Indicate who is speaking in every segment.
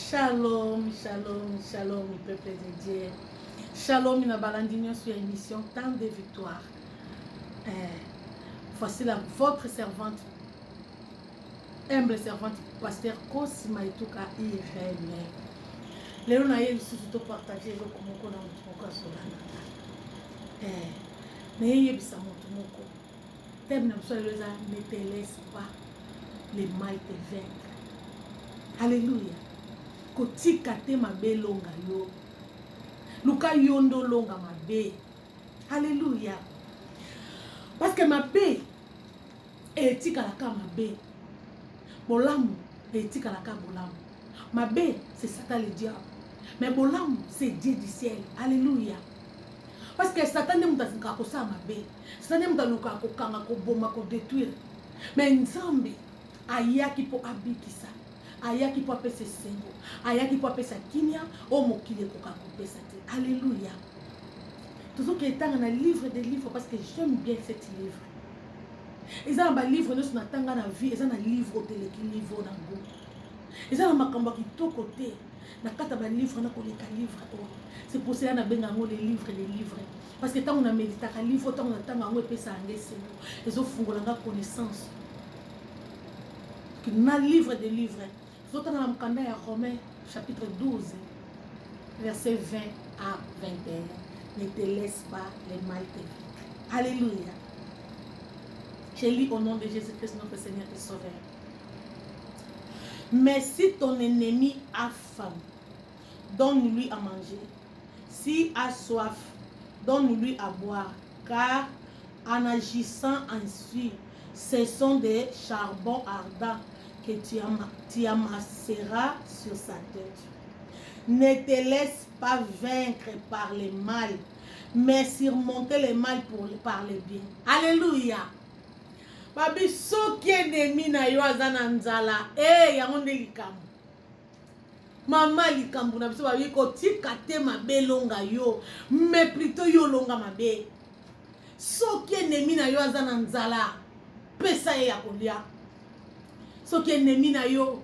Speaker 1: Shalom, shalom, shalom, peuple de Dieu. Shalom, na balandinho sur l'émission Temps de Victoire. Voici votre servante, humble servante, pasteur Kosima Ituka Irene. Léo na ye lisusu to partager eloko moko na moto moko asolana. Na ye yebisa moto moko. Thème na biso lelo eza ne te laisse pas le mal te vaincre. Alléluia. Kotika te mabe longa yo. Luka yondo longa mabe. Alléluia. Parce que mabe etika la ka mabe. Bolamu etika la ka bolamu. Mabe c'est Satan le diable. Mais bolamu c'est Dieu du ciel. Alléluia. Parce que Satan ne mutazinka ko sa mabe. Satan ne mutaluka ko kanga ko boma ko détruire. Mais Nzambe ayaki po abikisa. Ayaki po apesa sengo. Ayaki po apesa kinya o mokile ko ka ko pesa te. Alléluia. Toujours que tanga na livre des livres parce que j'aime bien cet livre. Ils ont un livre nous na tanga na vie, ils ont un livre de l'équilibre na go. Ils ont un makambo qui to côté. Na kata ba livre na ko leka livre o. C'est pour cela na benga ngo les livres. Parce que tant on a médité ka livre tant on a tanga ngo pesa ngesengo. Ils ont fungola nga connaissance. Que na livre des livres. Zotan na mkanda ya Romains chapitre 12 verset 20 à 21. Ne te laisse pas les mal te vaincre. Alléluia. Je lis au nom de Jésus-Christ notre Seigneur et Sauveur. Mais si ton ennemi a faim, donne-lui à manger. S'il a soif, donne-lui à boire. Car en agissant ainsi, ce sont des charbons ardents que tu amasseras sur sa tête. Ne te laisse pas vaincre par le mal, mais surmonter le mal par le bien. Alléluia. Babi soki ennemi na yo azana nzala, yango nde likambo. Mama likambo na biso babi ko tika te mabe longa yo, mais plutôt yo longa mabe. Soki ennemi na yo azana nzala, pesa ye ya kolia. Soki ennemi na yo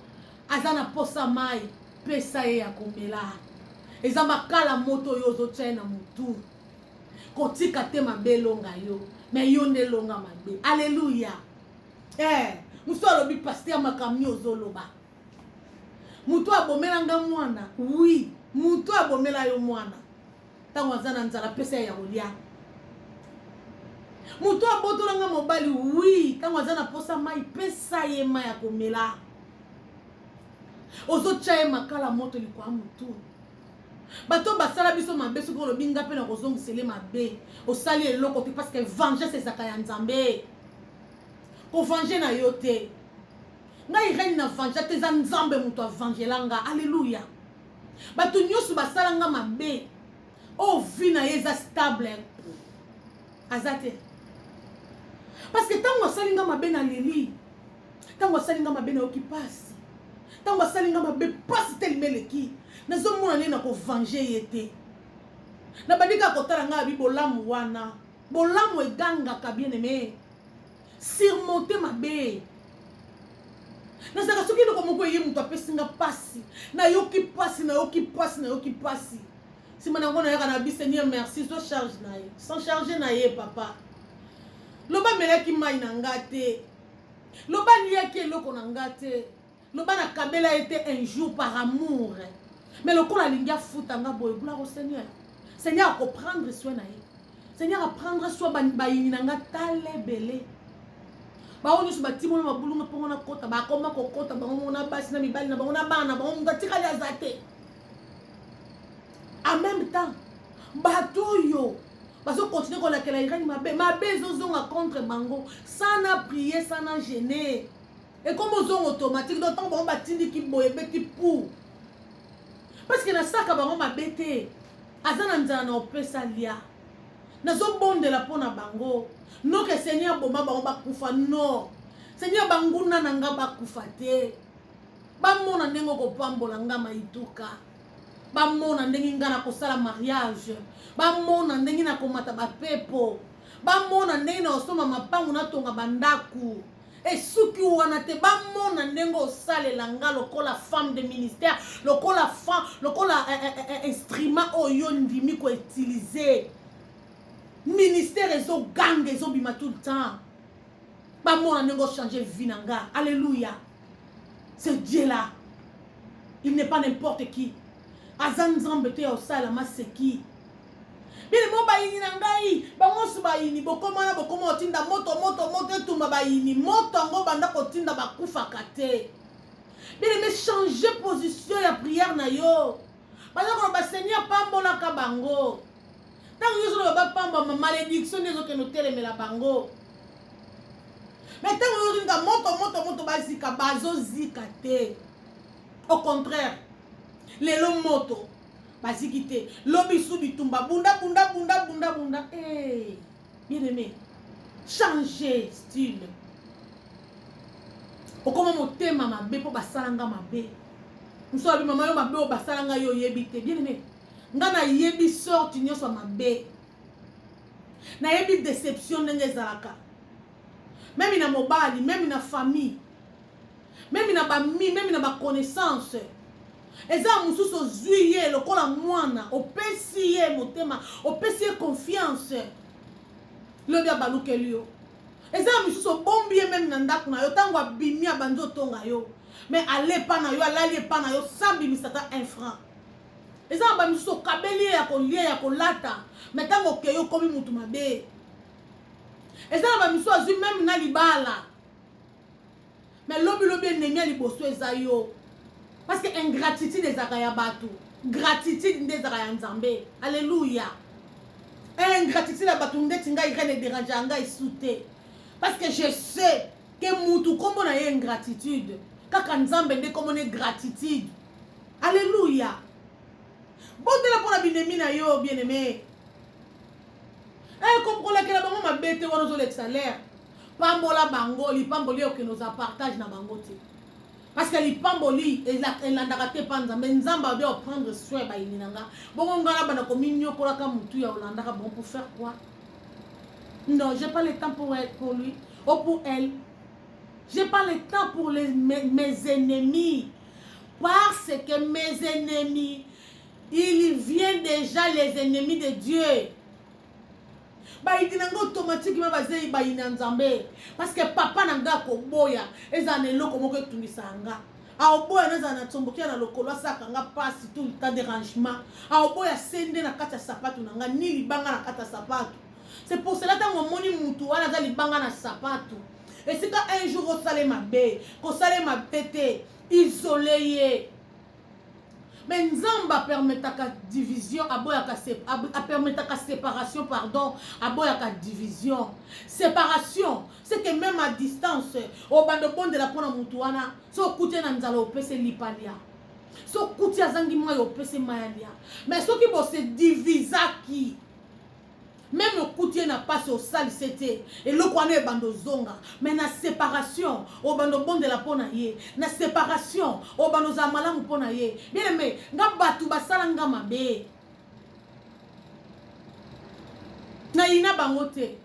Speaker 1: azana posa mai, pesa ye ya komela. Eza makala moto yo ozotia na mutu. Kotika te mabe longa yo, mais yo nde longa mabe. Alléluia. Muso alobi pasteur makamni ozoloba. Mutu abomela nga mwana. Oui, mutu abomela yo mwana. Tango azana nzala pesa ya kolia. Mutu abotola nga mobali. Oui, tango azana posa mai pesa ye mai ya komela. Ozotia ye makala moto likwa mutu. Bato basala biso mabe soki olobi nga pe na kozongisele mabe osali eloko te parce que vengeance ezaka ya Nzambe. Ko venger na yo te. Nga irene na venger te za Nzambe mutu avengela nga. Alléluia. Bato nyonso basala nga mabe o vi na ye eza stable azate. Parce que tango asali nga mabe na leli, tango asali nga mabe na yoki pasi, tango asali nga mabe pasi te limeleki, nazo mona nena ko venger yete. Na badika kotala nga bi bolamu wana. Bolamu eganga ka bien aimé. Surmonter mabe. Na saka soki ndoko moko ye mutu apesinga pasi. Na yoki pasi, na yoki pasi, na yoki pasi. Si manango na yaka na bi Seigneur merci, so charge na ye. Sans charger na ye papa. Loba meleki mai na ngate. Loba niaki eloko na ngate. Loba na kabela était un jour par amour. Mais le corps lingia futanga boy gloire au Seigneur. Seigneur a prendre soin na ye. Seigneur a prendre soin ba yinanga tale belé. Ba onu su batimo na mabulunga pongo na kota ba koma kokota ba ngona basi na mibali na ba ngona bana ba ngona tika ya zate. En même temps, bato yo baso continuer ko la kela irani mabe zozonga contre bango sans prier sans gêner. Et comme ozonga automatique d'autant ba batindi ki boye beti pour. Parce que na saka bango mabete azana nzana na opesa lia nazo bondela pona bango no que Seigneur bomba bango bakufa no Seigneur banguna nanga bakufa te bamona ndengo ko pambola nga maituka bamona ndengi nga na kosala mariage bamona ndengi na komata bapepo bamona ndengi na osoma mapangu na tonga bandaku et soki wana te bamona ndenge osalela nga lokola femme de ministère lokola femme lokola instrument oyo ndimi koutilize ministère ezoganga ezobima tout le temps bamona ndenge ochange vie na nga. Alléluia. C'est Dieu là. Il n'est pas n'importe qui. Azan nzambe te ya osala maseki. Bile mo bayini na ngai bango su bayini bokomana bokoma otinda moto tumba bayini moto ngo banda kotinda bakufa kate. Bile me changer position ya prière na yo. Bana ko ba Seigneur pambola ka bango. Tango yo so ba pamba ma malédiction nezo ke no telemela bango. Mais tango yo ringa moto bazika bazo zika te. Au contraire, lelo moto baziki te lobi su bitumba bunda. Hey, bien aimé, changer style. Okoma motema mabe po basalanga mabe. Nso bi mama yo mabe o basalanga yo yebite. Bien aimé, ngana yebi sorti nyoso mabe. Na yebi déception ndenge zalaka. Même na mobali, même na famille. Même na ba mi, même na ba connaissance. Eza mususu zuye lokola mwana, opesi ye motema, opesi ye confiance. Lobi abaluke liyo. Eza mususu bombi ye même na ndaku na yo tango abimi abanzo tonga yo. Mais ale pa na yo, alali pa na yo sambi misata 1 franc. Eza ba mususu kabeli ya kolie ya kolata, mais tango ke yo komi mutu mabe. Eza ba mususu azu même na libala. Mais lobi ennemi a liboso eza yo. Parce que ingratitude des akayabatu. Gratitude des akayanzambe. Alléluia. Ingratitude à batu nde tinga irene dérange anga isute. Parce que je sais que mutu kombo na ingratitude. Kaka nzambe nde kombo ne gratitude. Alléluia. Bon de la pour la binemi na yo bien aimé. Comme la bango ma bête wana zo le salaire. Pambola bango li pamboli oke nous partage na bango te. Parce que li pamboli elle a te panza mais nzamba doit prendre soin ba ininanga. Bongo ngala bana ko minyo kola ka mutu ya Olanda bon pour faire quoi? Non, j'ai pas le temps pour lui ou pour elle. J'ai pas le temps pour mes ennemis. Parce que mes ennemis, ils viennent déjà les ennemis de Dieu. Baïdinanga automatiquement basé baïna nzambe parce que papa nanga ko boya ezane loko moko tunisanga a oboya naza na tombokia na lokolo saka nga passe tout le temps dérangement a oboya sende na kata sapato nanga ni libanga na kata sapato. C'est pour cela tango moni mutu wana za libanga na sapato et c'est quand un jour au salé mabe ko salé mabete isolé. Mais Nzamba permetaka division, permetaka séparation, pardon, aboyaka division. Séparation, c'est que même à distance, au bandopon de la pona mutuana, so koute na nzala opese lipalia. So koute azangi moya opese mayalia. Mais ce qui bo se divisaki. Même le coutier n'a pas au sale c'était et le croisé bando zonga mais na séparation au bando bon de la ponaye na séparation au bando zamala ponaye bien aimé nga batu basala nga mabe na ina bangote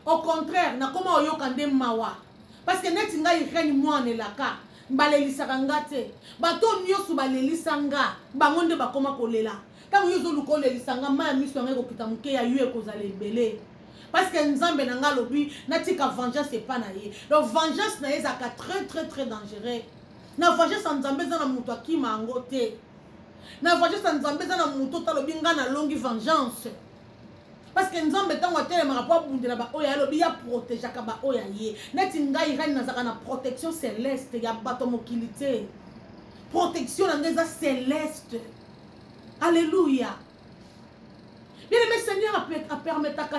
Speaker 1: au contraire na koma oyoka nde mawa parce que neti nga ireni mwana elaka balelisaka nga te bato nyoso balelisanga bango nde bakoma kolela. Quand vous avez le lisanga ma mission ngeko kitamuke ya yue kozala ebele parce que nzambe nanga lobi natika vengeance c'est pas na ye. Donc vengeance na ezaka très dangereux. Na vengeance nzambe za na mutu akima ngote. Na vengeance nzambe za na mutu talobi nga na longi vengeance. Parce que nzambe tango atele marapo bundela ba oya lobi ya protéger ka ba oya ye. Neti ngai irani nazaka na protection céleste ya bato mokilité. Protection ngeza céleste. Alléluia. Bien aimé Seigneur a permis ta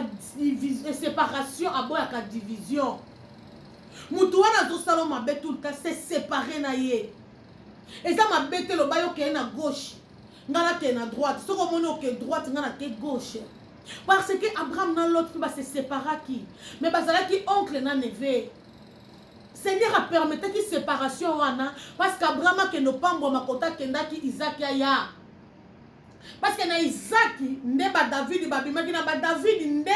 Speaker 1: séparation à boire ta division. Moutouana zo salon ma bête tout le temps c'est séparé na ye. Et ça m'a bête le bayo qui est na gauche. Ngana qui est na droite. Ce qu'on montre que droite ngana qui est gauche. Parce que Abraham dans l'autre va se séparer qui. Mais basala qui oncle na neve. Seigneur a permis ta séparation wana parce qu'Abraham a que no pambo makota kenda ki Isaac ya. Parce que na Isaac nde ba David babimaki na ba David nde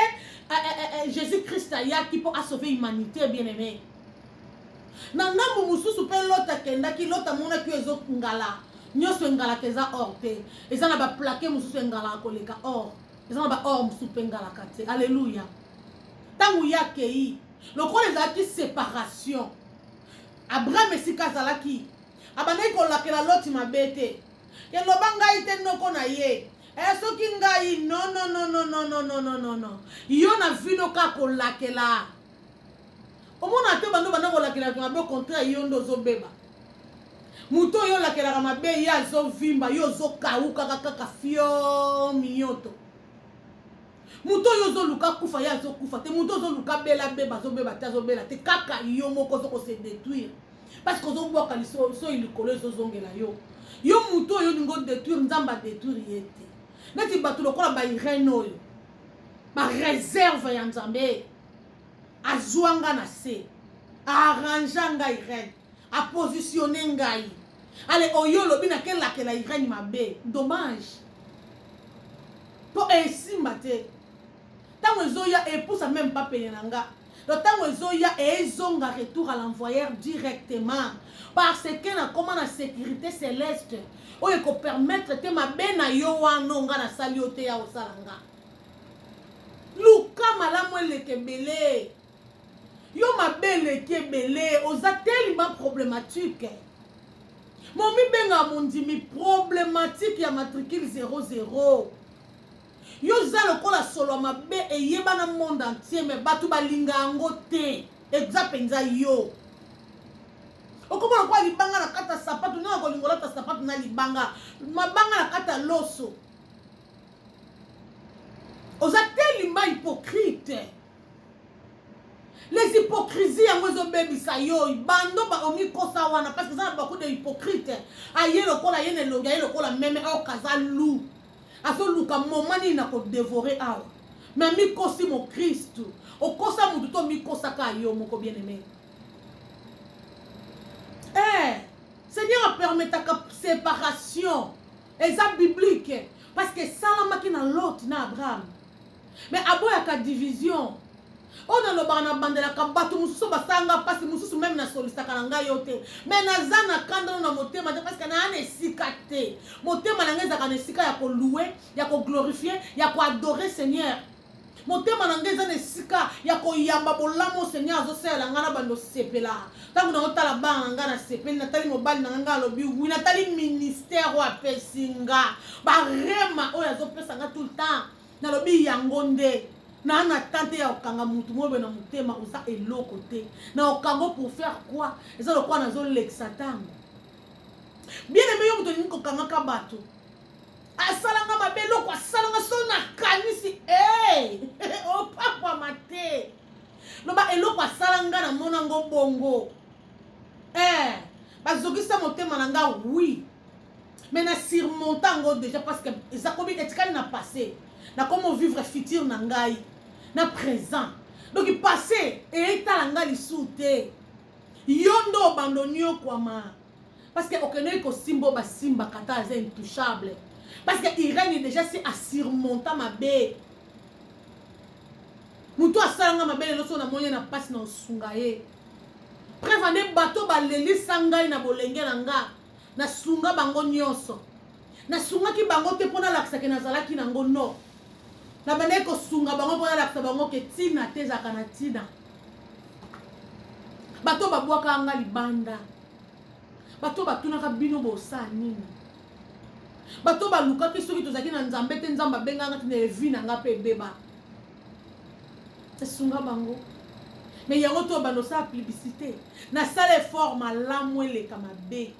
Speaker 1: Jésus Christ ya qui pour sauver l'humanité bien aimé. na ngambu mususu pe lota kendaki lota mona ki ezo ngala nyoso ngala keza or te eza na ba plaqué mususu ngala koleka or eza na ba or mususu pe ngala kate alléluia tangu yake yi lokola ezalaki séparation Abraham esika azalaki abandaki kolakela loti mabe te yeloba ngai te noko na ye soki ngai non yo na vino ka kolakela omona te bando banda kolakela mabe au contraire yo ndo ozobeba muto yo lakelaka mabe ye azovimba yo ozokauka kaka fio minyoto muto yo ozoluka kufa ye azokufa te muto ozoluka bela beba azobeba te azobela te kaka yo moko ozokose détruire parce que ozobwaka so ilikolo ezozongela yo yo muto oyo olingo détruire nzambe adétruire ye te neti bato lokola bairene oyo bareserve ya nzambe azwanga na se aarrangea ngai irene apositionne ngai ale oyo olobi nakelakela irene mabe dommage po esimba te ntango ezoya epusa même pas pene na nga le ntango ezoya ezonga retour à l'envoyeur directement parce que nakoma na sécurité céleste oyo ekopermettre te mabe na yo wana nga nasali yo te ya osala nga luka malamu eleke ebele yo mabe eleki ebele oza tellement problématique momibenga mondimi problématique ya matricule 00 yo za lokola solo mabe eyeba na monde entier mais bato balinga yango te exemple nza yo okomona kwa libanga na kata sapato na kolingola ta sapato na libanga mabanga na kata loso oza tellement hypocrite les hypocrisies yango ezobebisa yo bando omikosa wana parce que ça na beaucoup de hypocrite aye lokola ye nelongi aye lokola meme okaza lu azoluka moma nini na kodévorer awa mais mikosi mo Kristu okosa mutu to mikosaka yo moko bien aimé Seigneur permetaka séparation eza biblique parce que salamaki na Lot na Abraham mais aboyaka division on a lobana bandela kabato mususu basanga pasi mususu même na solisaka na ngai yo te mais naza na kanda na motema parce que na ana esika te motema na ngai ezaka na esika ya kolouer ya koglorifier ya koadorer Seigneur motema na ngai eza na esika ya koyamba bolamu Seigneur azosala nga na bando sepela ntango na otala bana na ngai na sepeli natali mobali na ngai alobi wi natali ministère oyo apesi nga barema oyo azopesa nga tout le temps nalobi yango nde na na tante ya okanga mutu mobe na mutema oza eloko te na okango pour faire quoi eza lokwa na zo leksa tango bien aimé yo mutu ninko kanga ka bato asalanga mabe loko asalanga so na kanisi o papa mate loba eloko asalanga na monango bongo bazokisa motema na nga oui mais na surmontango déjà parce que eza kobi etikali na passé na comment vivre futur na ngai na présent donc passé etala nga lisu te yondo bandonio kwama parce que okene ko simbo ba simba kata aza intouchable parce que Irène déjà c'est à surmonter ma bé muto asalanga mabele loso na moye na passe na sungaye prévane bato baleli sangai na bolenge na nga na sunga bango nyonso na sunga ki bango te pona laksa ke nazalaki nango no na bane ko sunga bango pona laksa bango ke tina te zaka na tina bato babwaka anga libanda bato batunaka bino bosa nini bato baluka ki soki tozaki na nzambe te nzamba benga nga tina evi na nga pe beba sunga bango mais yango to bando sa publicité na sale effort malamu eleka mabe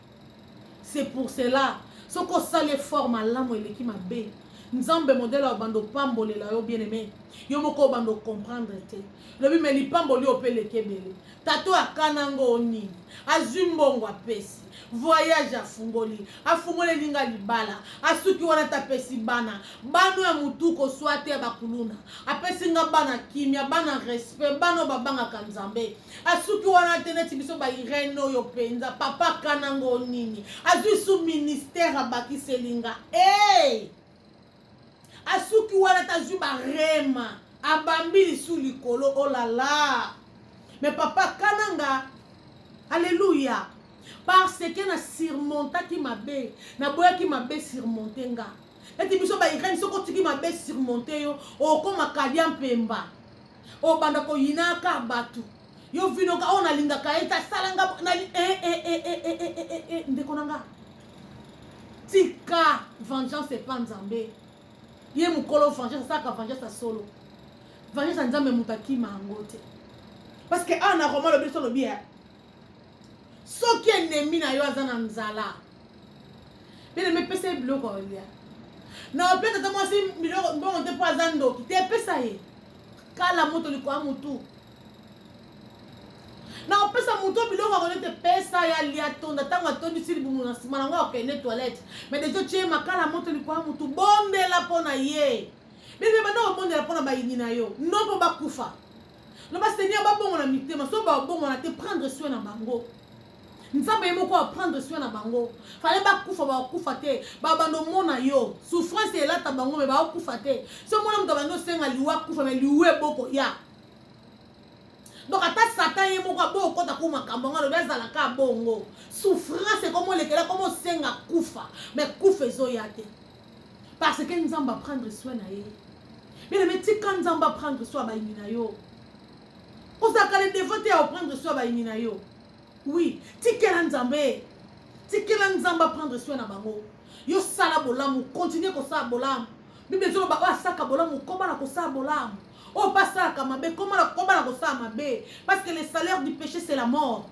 Speaker 1: c'est pour cela soko sale effort malamu eleki mabe nzambe modèle wa bando pambolela yo bien aimé yo moko bando comprendre te lobi me lipamboli opeleke bele tato akanango nini azumbongo apesi voyage afungoli linga libala asuki wana tapesi bana bano ya mutuko swate ya bakuluna apesi nga bana kimia bana respect bano babangaka nzambe asuki wana teneti biso ba Irene oyo penza papa kanango nini azwi su ministère abakiselinga asuki wana tazwi barema abambi lisu likolo olala mais papa kananga Alléluia. Parce que na surmonta qui m'a bé, na boya qui m'a bé surmonter nga. Et tu biso ba irene soko tiki m'a bé surmonter yo, o koma kadia mpemba. O banda ko yinaka batu. Yo vino ka ona linga ka eta salanga na ndeko nanga. Tika vengeance c'est pas nzambe. Ye mukolo vengeance ça ka vengeance solo. Vengeance nzambe mutaki mangote. Parce que ana roman le biso le bien. Soki ennemi na yo azana nzala. Bele me pesa bloko olia. Na opeta ta moi si miloko bon te po azando ki te pesa ye. Kala moto liko amutu. Na opesa moto biloko ko te pesa ya lia tonda tanga tondi sili bumu na sima nga okende toilette. Mais dejo tie makala moto liko amutu bondela pona ye. Bele ba no bondela pona ba yini na yo. No po ba kufa. No ba seigneur ba bongo na mitema so ba bongo na te prendre soin na bango. Nzambe yemo ko prendre soin na bango. Fallait ba kufa ba kufa te. Ba bando mona yo. Souffrance est là ta bango mais ba kufa te. So mona mto bando senga liwa kufa mais liwe boko ya. Donc ata Satan yemo ko boko ta ko makambo ngalo bezala ka bongo. Souffrance est comme lekela comme senga kufa mais kufa zo ya te. Parce que nzamba prendre soin na ye. Mais le métier quand nzamba prendre soin ba yina yo. Osaka les dévotés à prendre soin ba yina yo. Oui, tikela nzambe. Tikela nzamba prendre soin na bango. Yo sala bolamu, continuer ko sala bolamu. Bible zo ba saka bolamu, koma na ko sala bolamu. O pas sala kamabe, koma na ko sala mabe. Parce que le salaire du péché c'est la mort.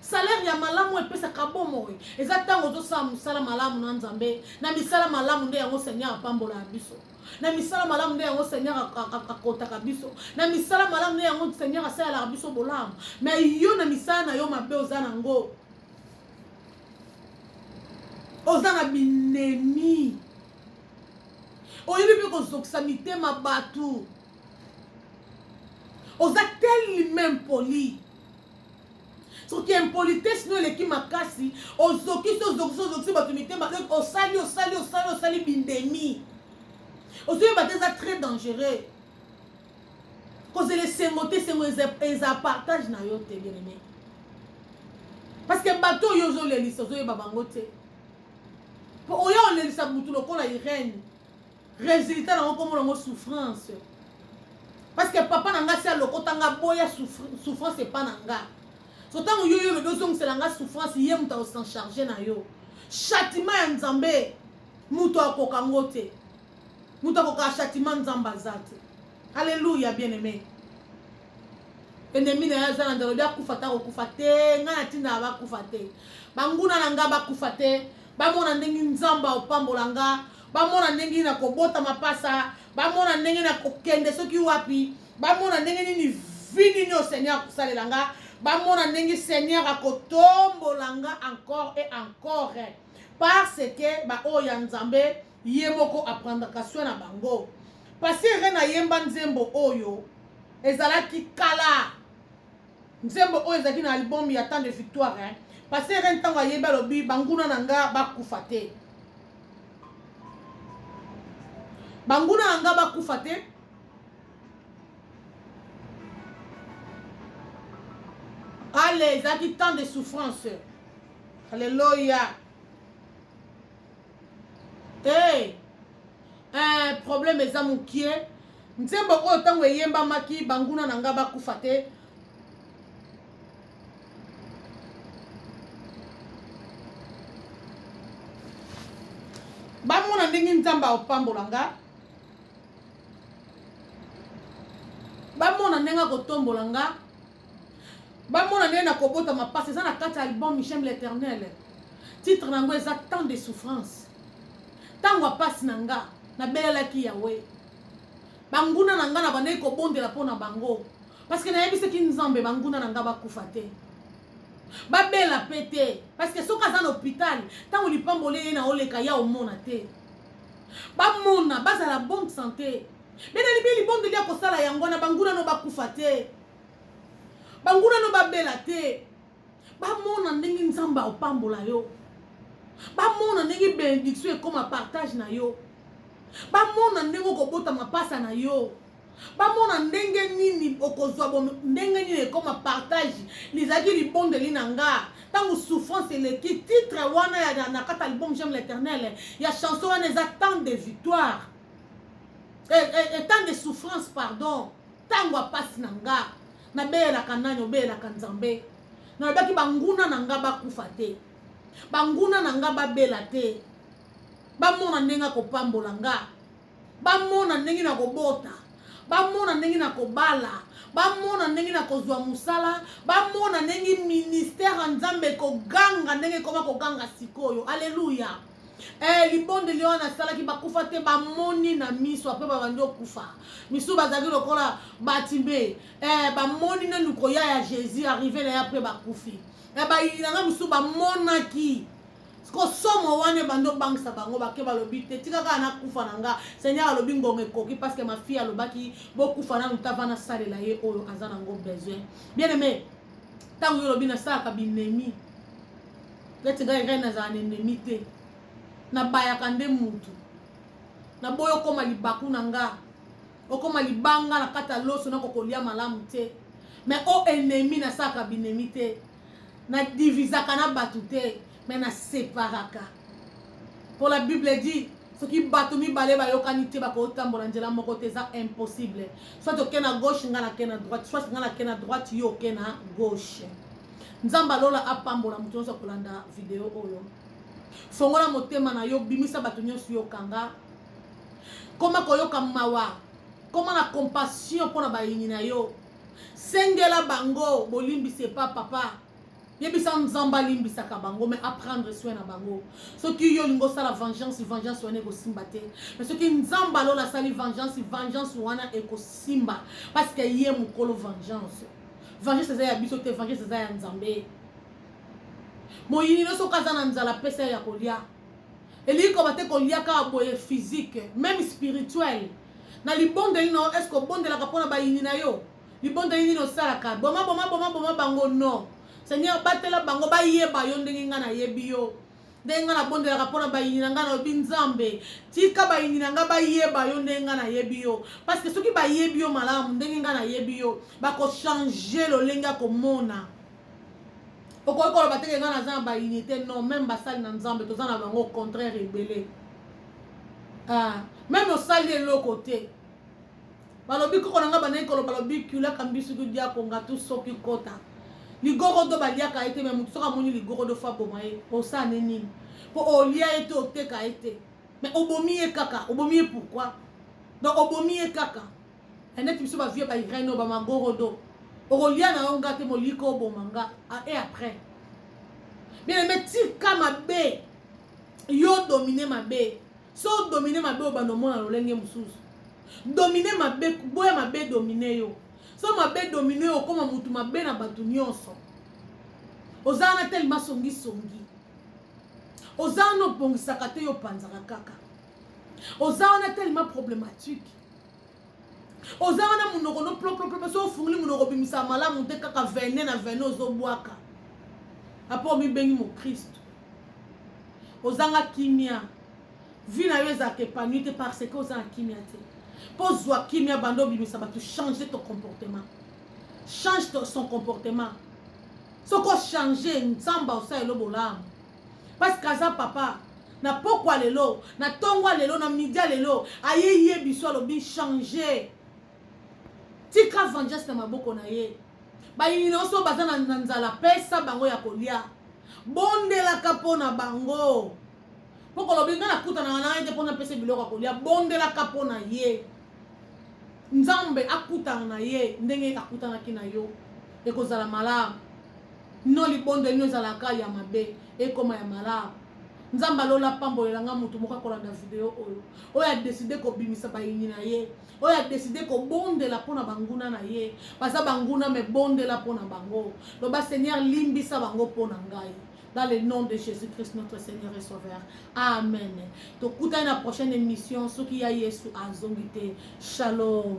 Speaker 1: Salaire ya malamu epesa kabomo. Ezatanga zo sala malamu na nzambe. Na misala malamu nde yango Seigneur apambola biso. Na misala malamu nde yango Seigneur akotaka biso. Na misala malamu nde yango Seigneur asala biso bolamu. Mais yo na misala na yo mabe ozana ngo. Ozana binemi. Oyibi pe ko zokisa mitema batu. Oza tellement poli. Ce qui est impolitesse nous les qui makasi. Ozoki batu mitema. Osali bindemi. Aujourd'hui, c'est très dangereux. Parce que les sengotés, c'est un partage na yo te bien aimé. Parce que bateau yo zo les liso yo babangote. Pour oya on les lisa mutu lokola irene. Résultat na comme na souffrance. Parce que papa nanga sia lokotanga boya souffrance c'est pas nanga. Sotango yo le dozong c'est nanga souffrance yé muta s'en charger na yo. Châtiment ya nzambe mutu akokangote. Moutako ka châtiment nzamba zate. Alléluia bien-aimé. Ennemi na yazana ndalo bia kufata ko kufate ngana tinda ba kufate. Banguna nanga ba kufate, ba mona ndengi nzamba opambolanga, ba mona ndengi na kobota mapasa, ba mona ndengi na kokende soki wapi, ba mona ndengi ni vini no Seigneur kusalelanga, ba mona ndengi Seigneur akotombolanga encore et encore. Parce que ba oya nzambe yemoko apprendre kaswa na bango. Parce que rena yemba nzembo oyo ezalaki kala. Nzembo oyo ezaki na album ya temps de victoire hein. Parce que ren tanga yemba lobi banguna nanga bakufate. Banguna nanga bakufate. Allez, ezaki temps de souffrance. Alléluia. Hey, un problème eza mukie. Nzembo oyo tango yemba maki banguna nanga bakufate. Bamona ndenge nzamba opambolanga. Bamona ndenge kotombolanga. Bamona ndenge na kobota mapasi eza na kati album Michel l'Éternel. Titre nango eza tant de souffrance. Tango apasi nanga na belelaki yawe. Banguna nanga na banayi kobondela pona bango. Parce que nayebisi ki nzambe banguna nanga bakufa te. Babela pete. Parce que soka za na hôpital, tango lipambole ye na oleka ya omona te. Bamona bazala bonne santé. Bena libi libondeli ya kosala yango na banguna no bakufa te. Banguna no babela te. Bamona ndenge nzamba opambola yo. Bamona ndenge bénédiction comme un partage na yo. Bamona ndenge kobota mapasa na yo. bamona ndenge nini okozwa ndenge nini ekoma partage lizaki libondeli na nga ntango souffrance eleki titre wana ya na kati ya album j'aime l'éternel ya chanson wana eza tant de victoire et tant de souffrance pardon ntango apasi na nga nabeyelaka nani obeyelaka nzambe nalobaki banguna na nga bakufa te banguna na nga babela te bamona ndenge akopambola nga bamona ndenge na kobota bamona ndenge na kobala bamona ndenge na kozwa musala bamona ndenge ministère ya nzambe ekoganga ndenge ekoma koganga sikoyo alleluya libondeli wana asalaki bakufa te bamoni na miso ape babandi okufa misu bazalaki lokola batimbe bamoni nanu koya ya jésus arrive na ye apre bakufi bayinanga misu bamonaki kosomo wana bandi obangisa bango bake balobi te tika kaka nakufa na nga seigneur alobi ngongo ekoki parce que ma fille alobaki bokufa nanu tava nasalela ye oyo aza nango besoin bien aimé ntango yo olobi nasalaka binemi neti ngai nazala na enemi te nabayaka nde mutu naboya okoma libaku na nga okoma libanga na kati ya loso nakokolia malamu te mais o ennemi nasalaka binemi te nadivisaka na bato te mais naseparaka pour la bible dit soki bato mibale bayokani te bakotambola nzela moko te eza impossible soit oke na gauche nga nake na droite soit nga nake na droite yo oke na gauche nzambe alola apambola moto nyonso akolanda video oyo fongola motema na yo bimisa bato nyonso yokanga koma koyoka mawa koma na compassion mpona bayini na yo sengela bango bolimbisa epa papa yebisa nzambe alimbisaka bango mais apprendre soin na bango soki yo olingi osala vengeance wana ekosimba te mais soki nzambe alola asali vengeance wana ekosimba parce que ye mokolo vengeance eza ya biso te vengeance eza ya nzambe moyini nyonso oyo aza na nzala apesa ya kolia elingi koba te kolia kaka boye physique même spirituel na libondeli na yo estce obondelaka mpona bayini na yo libondeli nini osalaka boma bango non seigneur batela bango bayeba yo ndenge nga nayebi yo ndenge nga nabondelaka mpona bayini na nga nalobi nzambe tika bayini na nga bayeba yo ndenge nga nayebi yo parce que soki bayebi yo malamu ndenge nga nayebi yo bakochange lolenge ya komona okoki koloba teke nga naza na bayini te non même basali na nzambe toza na bango contraire ebele même osali eloko te balobi koko na nga banai koloba balobi kulaka mbisuki diakonga tu soki kota ligorodo baliaka ete me mutu soki amoni ligorodo fa boma ye osala ne nini mpo olia ete oteka ete mais obomi ye kaka obomi ye pourquoi donc obomi ye kaka eneti biso bavie bairene bamagorodo okolia na yo nga te molika oboma nga et après bien aimé tika mabe yo domine mabe so domine mabe obanda omona lolenge mosusu domine mabe boya mabe domine yo so mabe domine yo okoma mutu mabe na bato nyonso ozala na telema songisongi ozala na obongisaka te yo panzaka kaka ozala na telema problématique ozala na munoko no ploploplop so ofunguli munoko bimisa malamu te kaka vene na vene ozobwaka apo omibengi mokristo ozanga kimia vi na yo ezalaka épanoui te parce que oza na kimia te mpo zwa kimia bando obimisa bato change ton comportement change son comportement soko change nzamba osala elo bolamu parce que aza papa na pokwa lelo na tongwa lelo na midia lelo aye ye biso alobi change tika vengeance na maboko na ye bayini nyonso baza na nzala pesa bango ya kolia bondelaka mpona bango mpo kolobi nga nakutanaka na ye te mpona pesa biloko ya kolia bondelaka mpona ye nzambe akutana na ye ndenge akutanaki na yo ekozala malamu no libondeli no ezalaka ya mabe ekoma ya malamu nzambe alola pambolelanga mutu moko akolanda video oyo adeside kobimisa bayini na ye oyo adeside kobondela mpona banguna na ye baza banguna me bondela mpona bango loba seigneur limbisa bango mpona ngai dans le nom de Jésus-Christ notre Seigneur et Sauveur amen tokutani na prochaine émission soki ya yesu azongi te shalom.